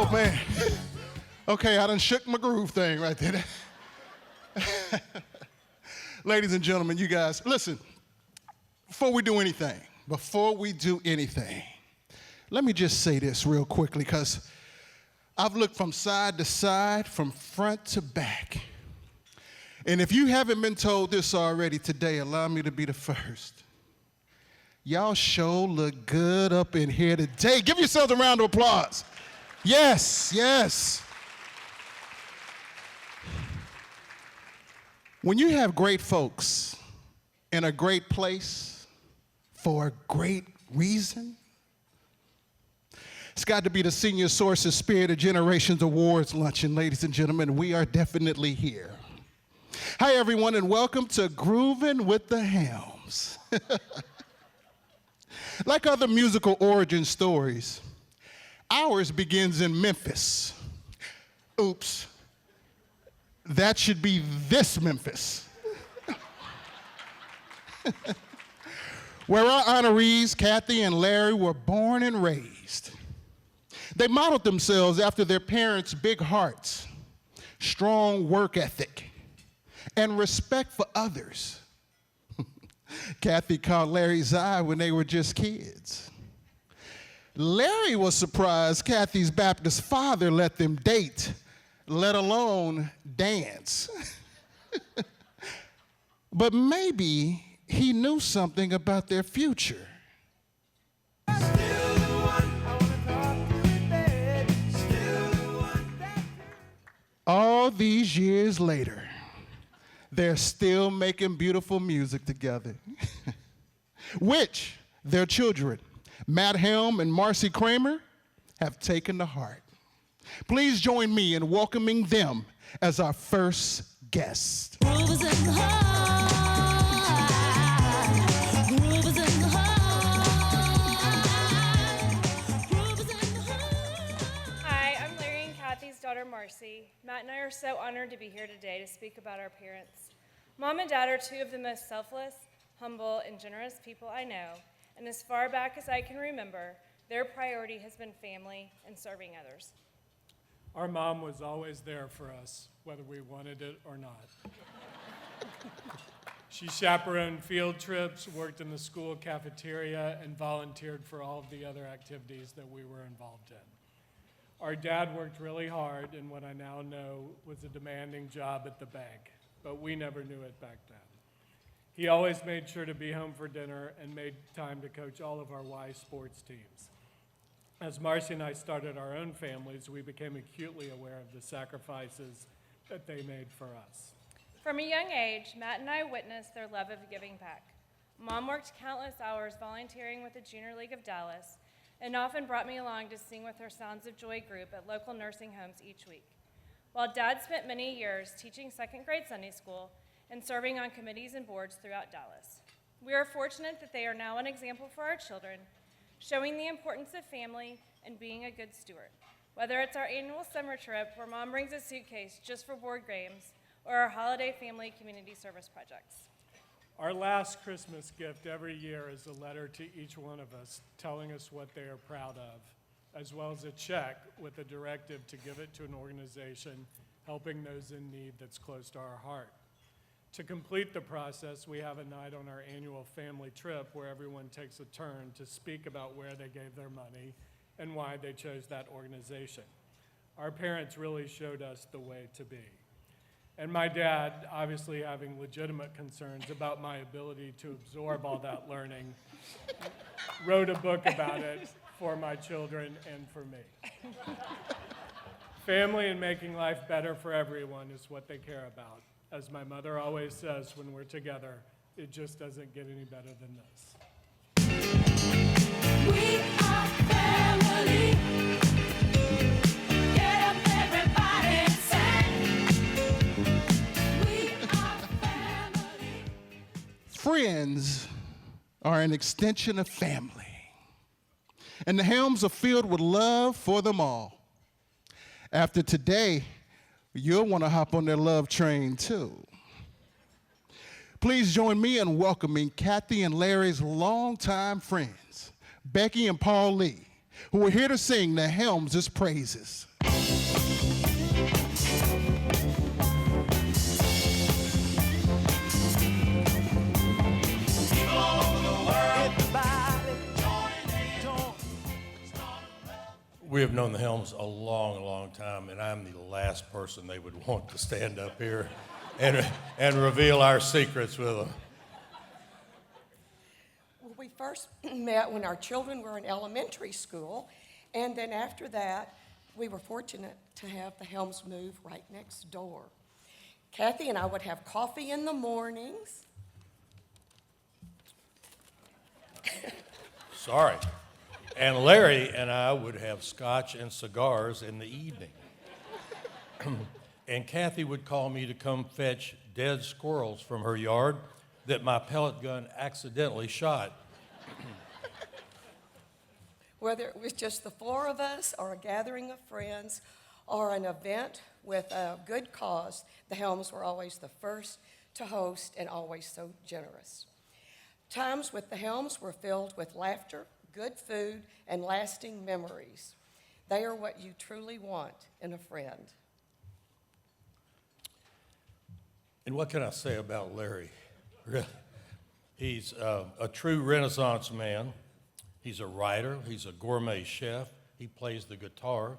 Oh, man. Okay, I done shook my groove thing right there. Ladies and gentlemen, you guys, listen, before we do anything, let me just say this real quickly, because I've looked from side to side, from front to back. And if you haven't been told this already today, allow me to be the first. Y'all sure look good up in here today. Give yourselves a round of applause. Yes, yes. When you have great folks in a great place for a great reason, it's got to be the Senior Sources Spirit of Generations Awards Luncheon, ladies and gentlemen. We are definitely here. Hi, everyone, and welcome to Groovin' with the Helms. Like other musical origin stories, ours begins in Memphis. Oops. That should be this Memphis. Where our honorees, Kathy and Larry, were born and raised. They modeled themselves after their parents' big hearts, strong work ethic, and respect for others. Kathy caught Larry's eye when they were just kids. Larry was surprised Kathy's Baptist father let them date, let alone dance. But maybe he knew something about their future. All these years later, they're still making beautiful music together, which their children, Matt Helm and Marcy Kramer, have taken to heart. Please join me in welcoming them as our first guest. Daughter Marcy. Matt and I are so honored to be here today to speak about our parents. Mom and Dad are two of the most selfless, humble, and generous people I know, and as far back as I can remember, their priority has been family and serving others. Our mom was always there for us, whether we wanted it or not. She chaperoned field trips, worked in the school cafeteria, and volunteered for all of the other activities that we were involved in. Our dad worked really hard in what I now know was a demanding job at the bank, but we never knew it back then. He always made sure to be home for dinner and made time to coach all of our Y sports teams. As Marcy and I started our own families, we became acutely aware of the sacrifices that they made for us. From a young age, Matt and I witnessed their love of giving back. Mom worked countless hours volunteering with the Junior League of Dallas, and often brought me along to sing with her Sounds of Joy group at local nursing homes each week. While Dad spent many years teaching second grade Sunday school and serving on committees and boards throughout Dallas. We are fortunate that they are now an example for our children, showing the importance of family and being a good steward. Whether it's our annual summer trip where Mom brings a suitcase just for board games, or our holiday family community service projects. Our last Christmas gift every year is a letter to each one of us telling us what they are proud of, as well as a check with a directive to give it to an organization helping those in need that's close to our heart. To complete the process, we have a night on our annual family trip where everyone takes a turn to speak about where they gave their money and why they chose that organization. Our parents really showed us the way to be. And my dad, obviously having legitimate concerns about my ability to absorb all that learning, wrote a book about it for my children and for me. Family and making life better for everyone is what they care about. As my mother always says, when we're together, it just doesn't get any better than this. We are family. Get up, everybody, and sing. We are family. Friends are an extension of family, and the Helms are filled with love for them all. After today, you'll want to hop on their love train too. Please join me in welcoming Kathy and Larry's longtime friends, Becky and Paul Lee, who are here to sing the Helms' praises. We have known the Helms a long, long time, and I'm the last person they would want to stand up here and reveal our secrets with them. Well, we first met when our children were in elementary school, and then after that, we were fortunate to have the Helms move right next door. Kathy and I would have coffee in the mornings. Sorry. And Larry and I would have scotch and cigars in the evening. And Kathy would call me to come fetch dead squirrels from her yard that my pellet gun accidentally shot. Whether it was just the four of us, or a gathering of friends, or an event with a good cause, the Helms were always the first to host and always so generous. Times with the Helms were filled with laughter, good food, and lasting memories. They are what you truly want in a friend. And what can I say about Larry? Really? He's a true Renaissance man. He's a writer. He's a gourmet chef. He plays the guitar.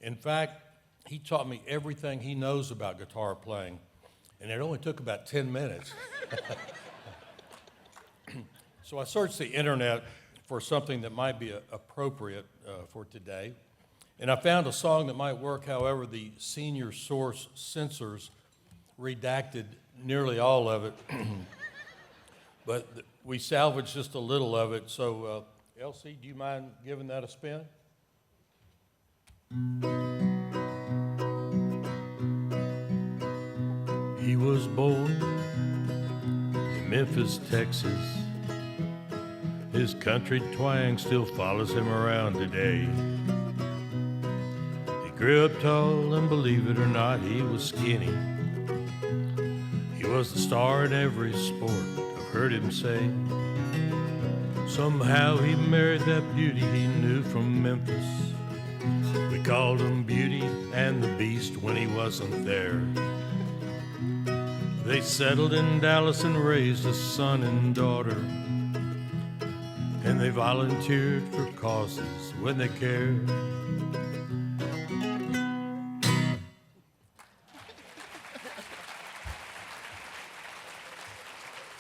In fact, he taught me everything he knows about guitar playing, and it only took about 10 minutes. So I searched the internet for something that might be appropriate for today, and I found a song that might work. However, the Senior Source censors redacted nearly all of it, but we salvaged just a little of it. So, Elsie, do you mind giving that a spin? He was born in Memphis, Texas. His country twang still follows him around today. He grew up tall, and believe it or not, he was skinny. He was the star in every sport, I've heard him say. Somehow he married that beauty he knew from Memphis. We called him Beauty and the Beast when he wasn't there. They settled in Dallas and raised a son and daughter. And they volunteered for causes when they cared.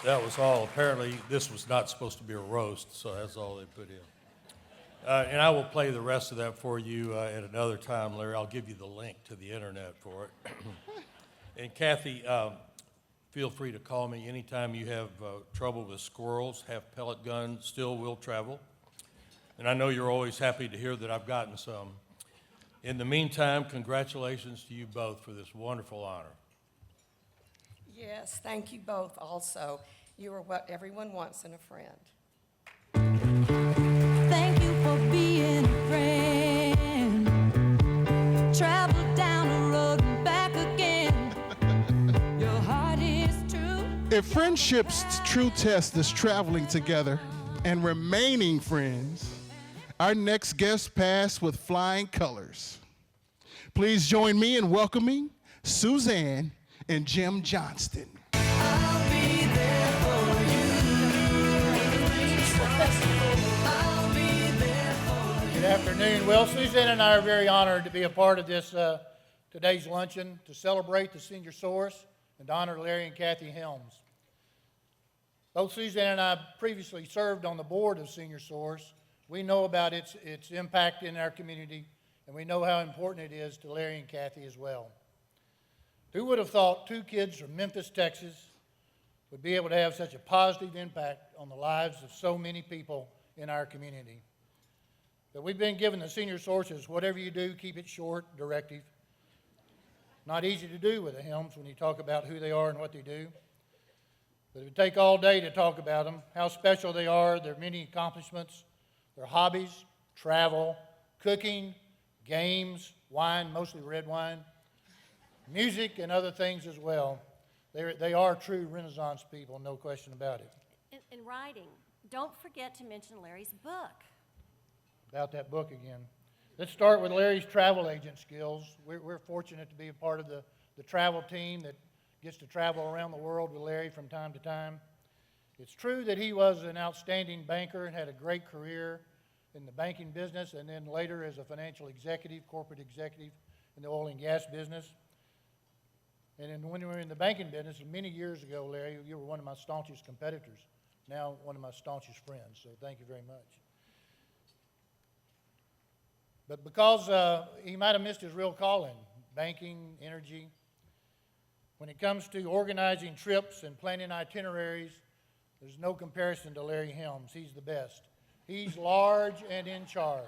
That was all. Apparently, this was not supposed to be a roast, so that's all they put in. And I will play the rest of that for you at another time, Larry. I'll give you the link to the internet for it. And Kathy, feel free to call me anytime you have trouble with squirrels. Have pellet gun, still will travel. And I know you're always happy to hear that I've gotten some. In the meantime, congratulations to you both for this wonderful honor. Yes, thank you both also. You are what everyone wants in a friend. Thank you for being a friend. Travel down the road and back again. Your heart is true. If friendship's true test is traveling together and remaining friends, our next guest passed with flying colors. Please join me in welcoming Suzanne and Jim Johnston. I'll be there for you. Good afternoon. Well, Suzanne and I are very honored to be a part of this today's luncheon to celebrate the Senior Source and to honor Larry and Kathy Helms. Both Suzanne and I previously served on the board of Senior Source. We know about its impact in our community, and we know how important it is to Larry and Kathy as well. Who would have thought two kids from Memphis, Texas would be able to have such a positive impact on the lives of so many people in our community? But we've been given the Senior Sources, whatever you do, keep it short, directive. Not easy to do with the Helms when you talk about who they are and what they do. But it would take all day to talk about them, how special they are, their many accomplishments, their hobbies, travel, cooking, games, wine, mostly red wine, music, and other things as well. They are true Renaissance people, no question about it. In writing, don't forget to mention Larry's book. About that book again. Let's start with Larry's travel agent skills. We're fortunate to be a part of the travel team that gets to travel around the world with Larry from time to time. It's true that he was an outstanding banker and had a great career in the banking business, and then later as a financial executive, corporate executive in the oil and gas business. And then when we were in the banking business, many years ago, Larry, you were one of my staunchest competitors, now one of my staunchest friends, so thank you very much. But because he might have missed his real calling, banking, energy, when it comes to organizing trips and planning itineraries, there's no comparison to Larry Helms. He's the best. He's large and in charge.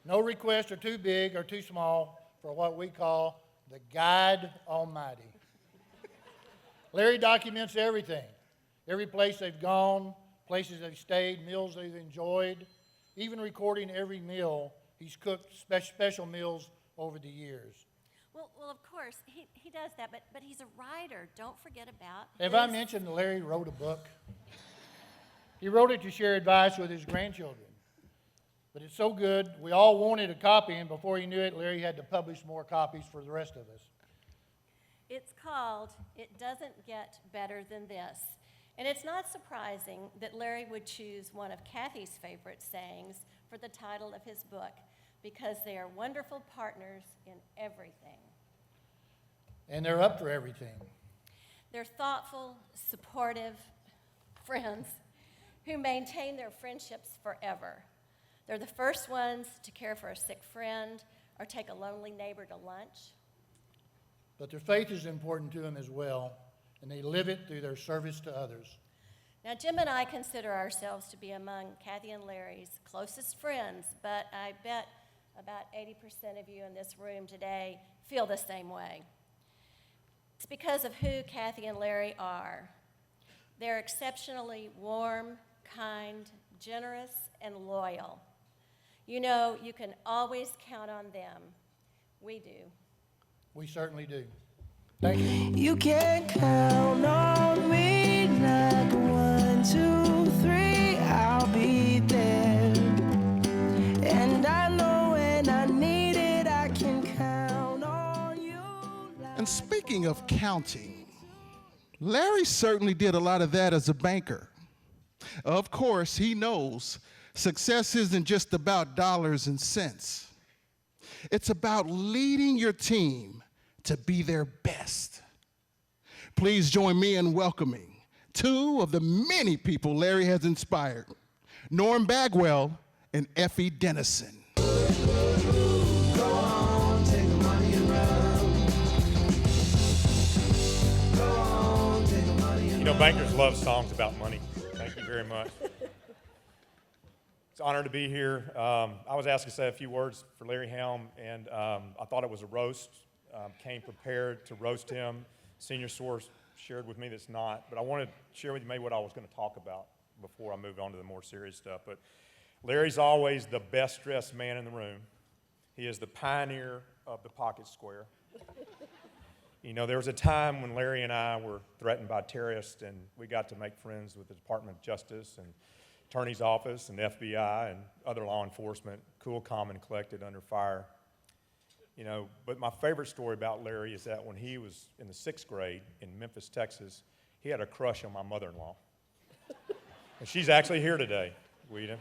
No requests are too big or too small for what we call the Guide Almighty. Larry documents everything, every place they've gone, places they've stayed, meals they've enjoyed, even recording every meal he's cooked, special meals over the years. Well, of course, he does that, but he's a writer. Don't forget about Have his- I mentioned that Larry wrote a book? He wrote it to share advice with his grandchildren. But it's so good, we all wanted a copy, and before he knew it, Larry had to publish more copies for the rest of us. It's called It Doesn't Get Better Than This. And it's not surprising that Larry would choose one of Kathy's favorite sayings for the title of his book, because they are wonderful partners in everything. And they're up for everything. They're thoughtful, supportive friends who maintain their friendships forever. They're the first ones to care for a sick friend or take a lonely neighbor to lunch. But their faith is important to them as well, and they live it through their service to others. Now, Jim and I consider ourselves to be among Kathy and Larry's closest friends, but I bet about 80% of you in this room today feel the same way. It's because of who Kathy and Larry are. They're exceptionally warm, kind, generous, and loyal. You know, you can always count on them. We do. We certainly do. Thank you. You can count on me like 1, 2, 3, I'll be there. And I know when I need it, I can count on you. And speaking of counting, Larry certainly did a lot of that as a banker. Of course, he knows success isn't just about dollars and cents. It's about leading your team to be their best. Please join me in welcoming two of the many people Larry has inspired, Norm Bagwell and Effie Dennison. You know, bankers love songs about money. Thank you very much. It's an honor to be here. I was asked to say a few words for Larry Helm, and I thought it was a roast. Came prepared to roast him. Senior source shared with me that's not, but I wanted to share with you maybe what I was going to talk about before I moved on to the more serious stuff. But Larry's always the best dressed man in the room. He is the pioneer of the pocket square. You know, there was a time when Larry and I were threatened by terrorists, and we got to make friends with the Department of Justice and Attorney's Office and FBI and other law enforcement, cool, calm, and collected under fire. You know, but my favorite story about Larry is that when he was in the 6th grade in Memphis, Texas, he had a crush on my mother-in-law. And she's actually here today, Whedon.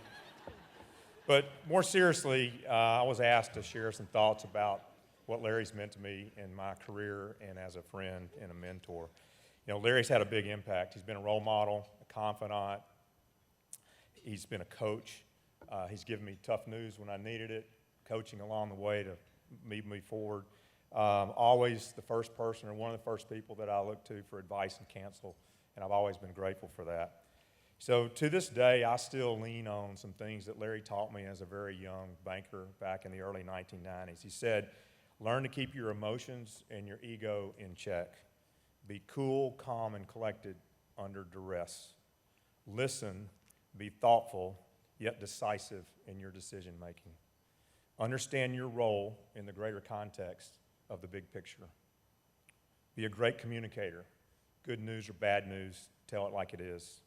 But more seriously, I was asked to share some thoughts about what Larry's meant to me in my career and as a friend and a mentor. You know, Larry's had a big impact. He's been a role model, a confidant. He's been a coach. He's given me tough news when I needed it, coaching along the way to move me forward. Always the first person or one of the first people that I look to for advice and counsel, and I've always been grateful for that. So to this day, I still lean on some things that Larry taught me as a very young banker back in the early 1990s. He said, learn to keep your emotions and your ego in check. Be cool, calm, and collected under duress. Listen, be thoughtful, yet decisive in your decision making. Understand your role in the greater context of the big picture. Be a great communicator. Good news or bad news, tell it like it is.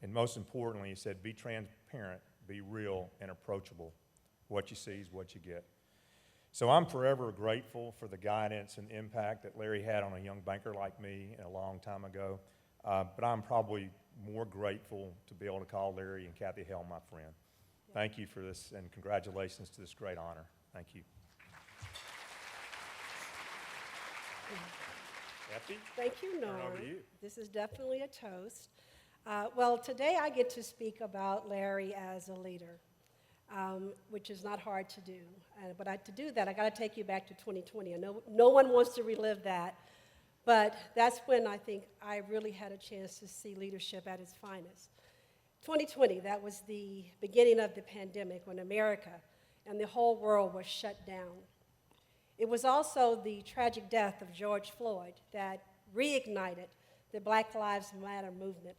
And most importantly, he said, be transparent, be real, and approachable. What you see is what you get. So I'm forever grateful for the guidance and impact that Larry had on a young banker like me a long time ago. But I'm probably more grateful to be able to call Larry and Kathy Helm my friend. Thank you for this, and congratulations to this great honor. Thank you. Kathy? Thank you, Turn it Norm. over to you. This is definitely a toast. Well, today I get to speak about Larry as a leader, which is not hard to do. But to do that, I got to take you back to 2020. I know no one wants to relive that, but that's when I think I really had a chance to see leadership at its finest. 2020, that was the beginning of the pandemic when America and the whole world was shut down. It was also the tragic death of George Floyd that reignited the Black Lives Matter movement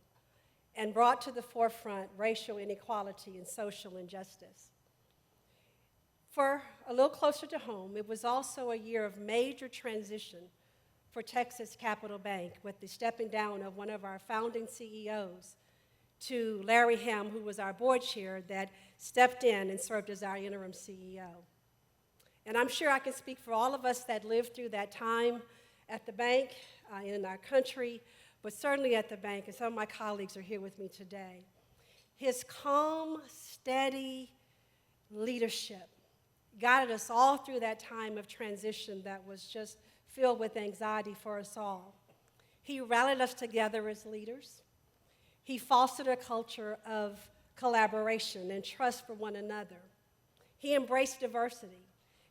and brought to the forefront racial inequality and social injustice. For a little closer to home, it was also a year of major transition for Texas Capital Bank with the stepping down of one of our founding CEOs to Larry Helm, who was our board chair, that stepped in and served as our interim CEO. And I'm sure I can speak for all of us that lived through that time at the bank, in our country, but certainly at the bank, and some of my colleagues are here with me today. His calm, steady leadership guided us all through that time of transition that was just filled with anxiety for us all. He rallied us together as leaders. He fostered a culture of collaboration and trust for one another. He embraced diversity.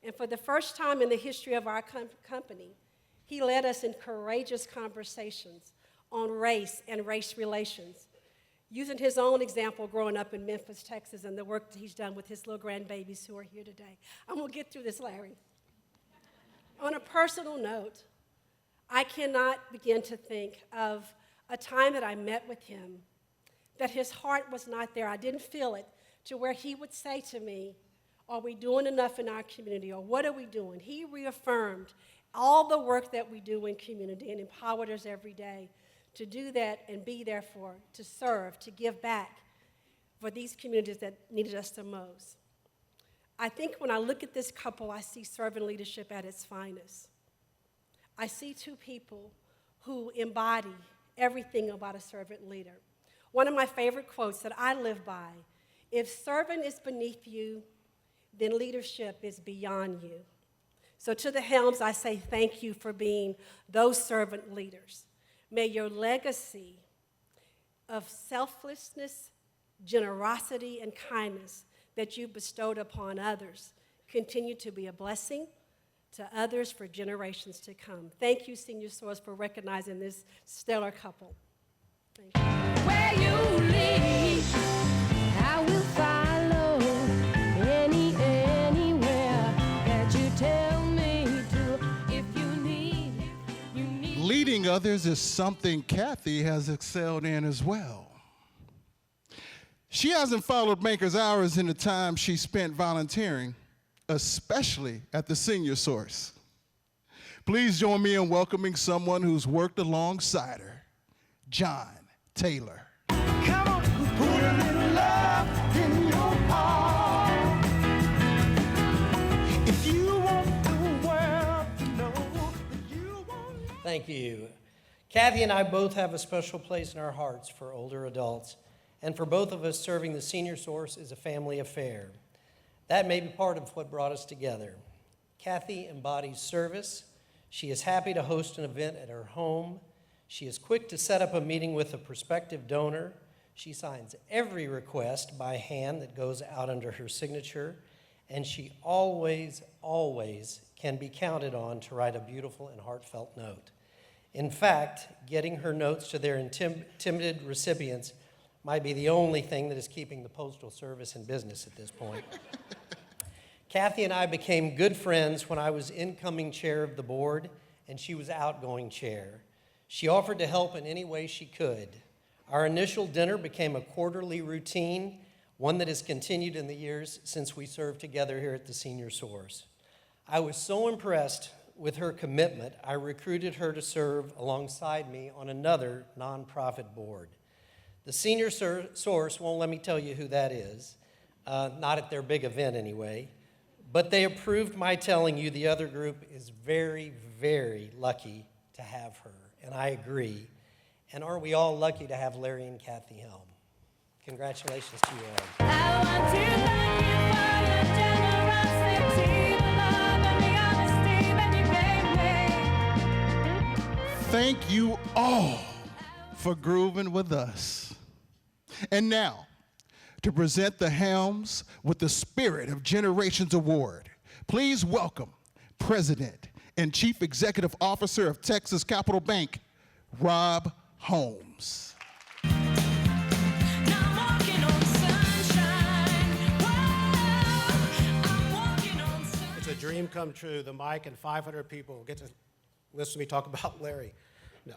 And for the first time in the history of our company, he led us in courageous conversations on race and race relations, using his own example growing up in Memphis, Texas, and the work that he's done with his little grandbabies who are here today. I'm going to get through this, Larry. On a personal note, I cannot begin to think of a time that I met with him that his heart was not there. I didn't feel it to where he would say to me, are we doing enough in our community, or what are we doing? He reaffirmed all the work that we do in community and empowered us every day to do that and be there for, to serve, to give back for these communities that needed us the most. I think when I look at this couple, I see servant leadership at its finest. I see two people who embody everything about a servant leader. One of my favorite quotes that I live by, if servant is beneath you, then leadership is beyond you. So to the Helms, I say thank you for being those servant leaders. May your legacy of selflessness, generosity, and kindness that you bestowed upon others continue to be a blessing to others for generations to come. Thank you, Senior Source, for recognizing this stellar couple. Thank you. Where you lead, I will follow anywhere that you tell me to. If you need. Leading others is something Kathy has excelled in as well. She hasn't followed banker's hours in the time she spent volunteering, especially at the Senior Source. Please join me in welcoming someone who's worked alongside her, John Taylor. Come on, put a little love in your heart. If you want the world to know that you want. Thank you. Kathy and I both have a special place in our hearts for older adults, and for both of us, serving the Senior Source is a family affair. That may be part of what brought us together. Kathy embodies service. She is happy to host an event at her home. She is quick to set up a meeting with a prospective donor. She signs every request by hand that goes out under her signature, and she always, always can be counted on to write a beautiful and heartfelt note. In fact, getting her notes to their intimidated recipients might be the only thing that is keeping the Postal Service in business at this point. Kathy and I became good friends when I was incoming chair of the board and she was outgoing chair. She offered to help in any way she could. Our initial dinner became a quarterly routine, one that has continued in the years since we served together here at the Senior Source. I was so impressed with her commitment, I recruited her to serve alongside me on another nonprofit board. The Senior Source won't let me tell you who that is, not at their big event anyway, but they approved my telling you the other group is very, very lucky to have her, and I agree. And aren't we all lucky to have Larry and Kathy Helm? Congratulations to you all. I want to thank you for your generosity, the love and the honesty that you gave me. Thank you all for grooving with us. And now, to present the Helms with the Spirit of Generations Award, please welcome President and Chief Executive Officer of Texas Capital Bank, Rob Holmes. It's a dream come true. The mic and 500 people get to listen to me talk about Larry. No.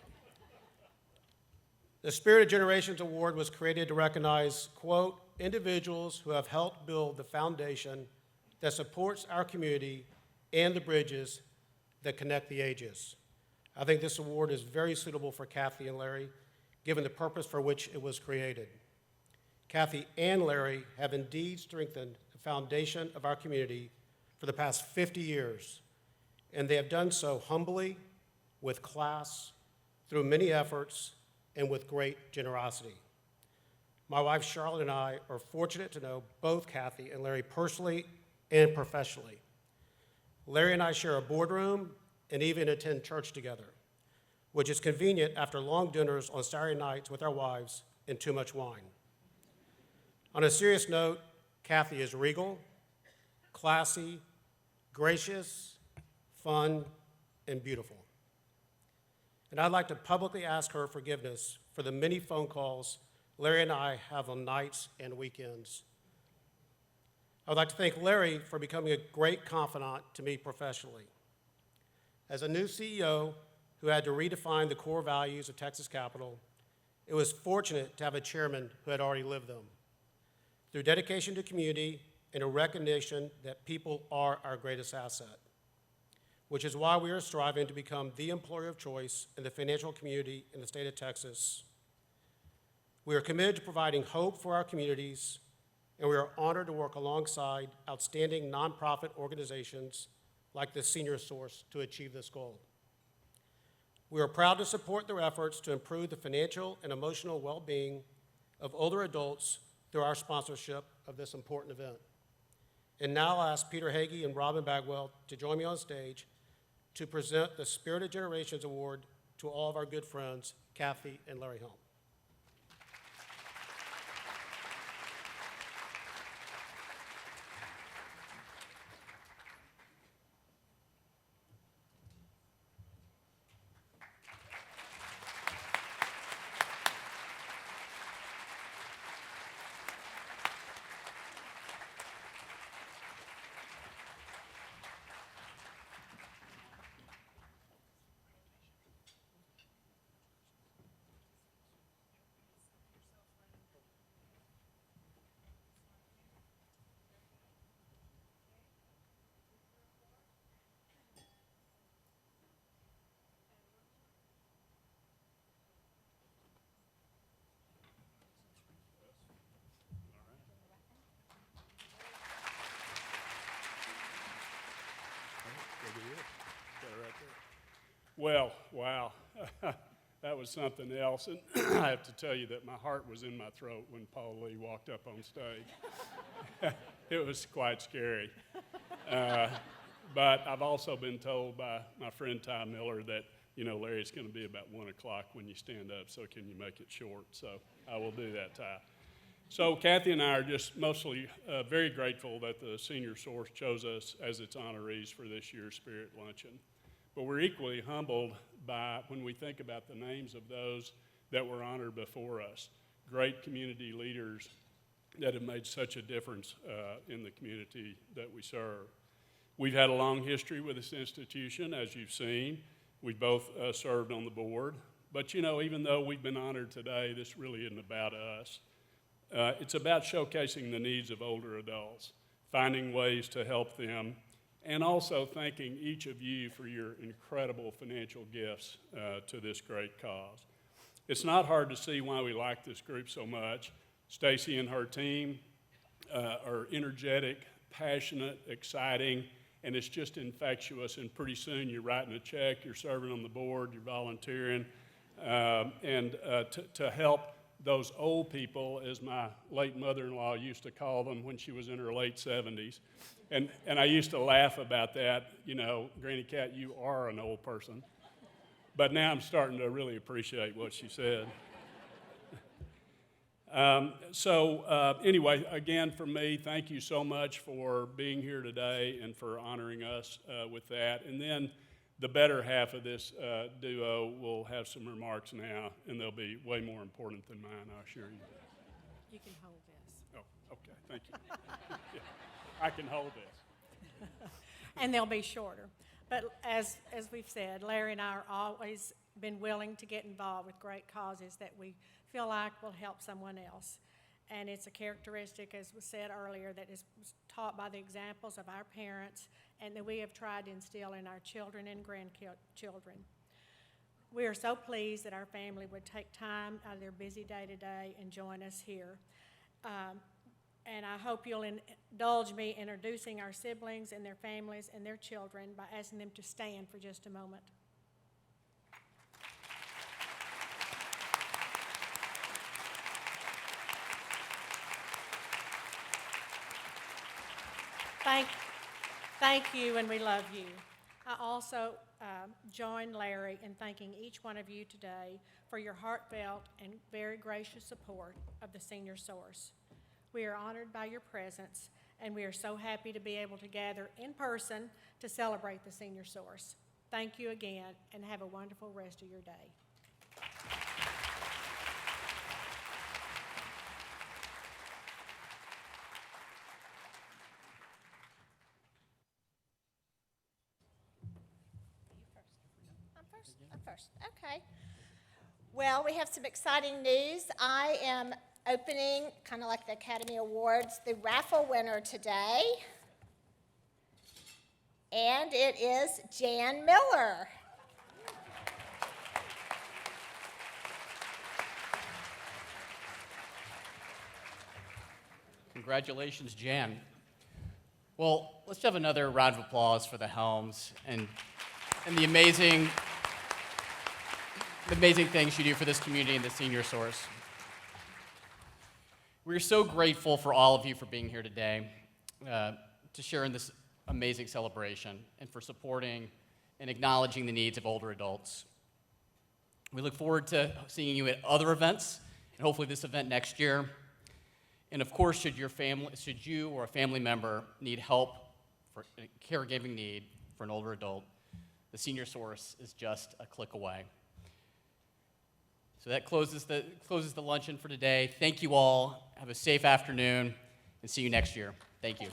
The Spirit of Generations Award was created to recognize, quote, individuals who have helped build the foundation that supports our community and the bridges that connect the ages. I think this award is very suitable for Kathy and Larry, given the purpose for which it was created. Kathy and Larry have indeed strengthened the foundation of our community for the past 50 years, and they have done so humbly, with class, through many efforts, and with great generosity. My wife Charlotte and I are fortunate to know both Kathy and Larry personally and professionally. Larry and I share a boardroom and even attend church together, which is convenient after long dinners on Saturday nights with our wives and too much wine. On a serious note, Kathy is regal, classy, gracious, fun, and beautiful. And I'd like to publicly ask her forgiveness for the many phone calls Larry and I have on nights and weekends. I would like to thank Larry for becoming a great confidant to me professionally. As a new CEO who had to redefine the core values of Texas Capital, it was fortunate to have a chairman who had already lived them. Through dedication to community and a recognition that people are our greatest asset, which is why we are striving to become the employer of choice in the financial community in the state of Texas. We are committed to providing hope for our communities, and we are honored to work alongside outstanding nonprofit organizations like the Senior Source to achieve this goal. We are proud to support their efforts to improve the financial and emotional well-being of older adults through our sponsorship of this important event. And now I'll ask Peter Hagee and Robin Bagwell to join me on stage to present the Spirit of Generations Award to all of our good friends, Kathy and Larry Helm. Well, wow, that was something else. And I have to tell you that my heart was in my throat when Paul Lee walked up on stage. It was quite scary. But I've also been told by my friend Ty Miller that, you know, Larry, it's going to be about 1 o'clock when you stand up, so can you make it short? So I will do that, Ty. So Kathy and I are just mostly very grateful that the Senior Source chose us as its honorees for this year's Spirit Luncheon. But we're equally humbled by when we think about the names of those that were honored before us, great community leaders that have made such a difference in the community that we serve. We've had a long history with this institution, as you've seen. We've both served on the board. But, you know, even though we've been honored today, this really isn't about us. It's about showcasing the needs of older adults, finding ways to help them, and also thanking each of you for your incredible financial gifts to this great cause. It's not hard to see why we like this group so much. Stacy and her team are energetic, passionate, exciting, and it's just infectious, and pretty soon you're writing a check, you're serving on the board, you're volunteering. to help those old people, as my late mother-in-law used to call them when she was in her late 70s. And I used to laugh about that, you know, Granny Cat, you are an old person. But now I'm starting to really appreciate what she said. Anyway, again, for me, thank you so much for being here today and for honoring us with that. And then the better half of this duo will have some remarks now, and they'll be way more important than mine, I assure you. You can hold this. Oh, okay, thank you. Yeah, I can hold this. And they'll be shorter. But as we've said, Larry and I are always been willing to get involved with great causes that we feel like will help someone else. And it's a characteristic, as was said earlier, that is taught by the examples of our parents and that we have tried to instill in our children and grandchildren. We are so pleased that our family would take time out of their busy day-to-day and join us here. And I hope you'll indulge me introducing our siblings and their families and their children by asking them to stand for just a moment. Thank you, and we love you. I also join Larry in thanking each one of you today for your heartfelt and very gracious support of the Senior Source. We are honored by your presence, and we are so happy to be able to gather in person to celebrate the Senior Source. Thank you again, and have a wonderful rest of your day. I'm first. Okay. Well, we have some exciting news. I am opening, kind of like the Academy Awards, the raffle winner today. And it is Jan Miller. Congratulations, Jan. Well, let's have another round of applause for the Helms and the amazing things you do for this community and the Senior Source. We're so grateful for all of you for being here today to share in this amazing celebration and for supporting and acknowledging the needs of older adults. We look forward to seeing you at other events and hopefully this event next year. And of course, should you or a family member need help for a caregiving need for an older adult, the Senior Source is just a click away. So that closes the luncheon for today. Thank you all. Have a safe afternoon, and see you next year. Thank you.